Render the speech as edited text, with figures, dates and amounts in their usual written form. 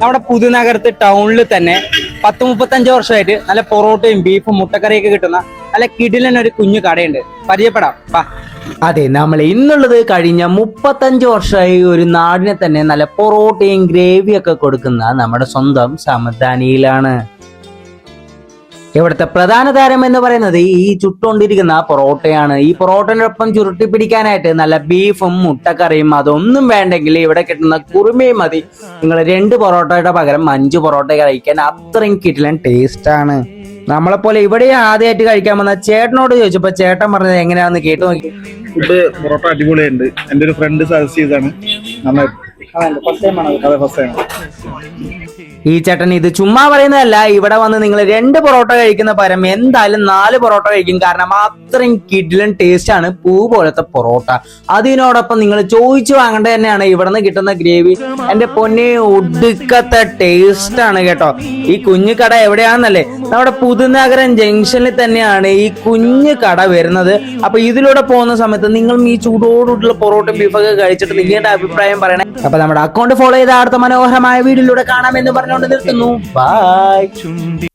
നമ്മുടെ പുതുനഗരത്ത് ടൗണിൽ തന്നെ 10-35 വർഷമായിട്ട് നല്ല പൊറോട്ടയും ബീഫും മുട്ടക്കറിയൊക്കെ കിട്ടുന്ന നല്ല കിടിലൻ ഒരു കുഞ്ഞു കടയുണ്ട്. പരിചയപ്പെടാം. അതെ, നമ്മൾ ഇന്നുള്ളത് കഴിഞ്ഞ 35 വർഷമായി ഒരു നാടിനെ തന്നെ നല്ല പൊറോട്ടയും ഗ്രേവിയൊക്കെ കൊടുക്കുന്ന നമ്മുടെ സ്വന്തം സമദാനിയിലാണ്. ഇവിടുത്തെ പ്രധാന താരം എന്ന് പറയുന്നത് ഈ ചുട്ടുകൊണ്ടിരിക്കുന്ന പൊറോട്ടയാണ്. ഈ പൊറോട്ടനൊപ്പം ചുരുട്ടി പിടിക്കാനായിട്ട് നല്ല ബീഫും മുട്ടക്കറിയും അതൊന്നും വേണ്ടെങ്കിൽ ഇവിടെ കിട്ടുന്ന കുറുമയും മതി. നിങ്ങൾ 2 പൊറോട്ടയുടെ പകരം 5 പൊറോട്ട കഴിക്കാൻ അത്രയും കിട്ടില്ല ടേസ്റ്റ് ആണ്. നമ്മളെപ്പോലെ ഇവിടെ ആദ്യമായിട്ട് കഴിക്കാൻ വന്ന ചേട്ടനോട് ചോദിച്ചപ്പോ ചേട്ടൻ പറഞ്ഞത് എങ്ങനെയാണെന്ന് കേട്ടു നോക്കി. ഫുഡ് പൊറോട്ട അടിപൊളിയുണ്ട്. എൻ്റെ ഒരു ഫ്രണ്ട് സജസ്റ്റ് ചെയ്താണ്. ഈ ചേട്ടൻ ഇത് ചുമ്മാ പറയുന്നതല്ല. ഇവിടെ വന്ന് നിങ്ങൾ 2 പൊറോട്ട കഴിക്കുന്ന പകരം എന്തായാലും 4 പൊറോട്ട കഴിക്കും. കാരണം അത്രയും കിഡിലൻ ടേസ്റ്റ് ആണ് പൂ പോലത്തെ പൊറോട്ട. അതിനോടൊപ്പം നിങ്ങൾ ചോദിച്ചു വാങ്ങേണ്ടത് തന്നെയാണ് ഇവിടെ നിന്ന് കിട്ടുന്ന ഗ്രേവി. എന്റെ പൊന്നെ, ഒടുക്കത്തെ ടേസ്റ്റ് ആണ് കേട്ടോ. ഈ കുഞ്ഞു കട എവിടെയാണെന്നല്ലേ? നമ്മുടെ പുതുനഗരം ജംഗ്ഷനിൽ തന്നെയാണ് ഈ കുഞ്ഞു കട വരുന്നത്. അപ്പൊ ഇതിലൂടെ പോകുന്ന സമയത്ത് നിങ്ങൾ ഈ ചൂടോടുള്ള പൊറോട്ടയും ബീഫൊക്കെ കഴിച്ചിട്ട് നിങ്ങളുടെ അഭിപ്രായം പറയണേ. അപ്പൊ നമ്മുടെ അക്കൗണ്ട് ഫോളോ ചെയ്ത അടുത്ത മനോഹരമായ വീഡിയോയിലൂടെ കാണാമെന്ന് പറഞ്ഞുകൊണ്ട് നിർത്തുന്നു. ബൈ.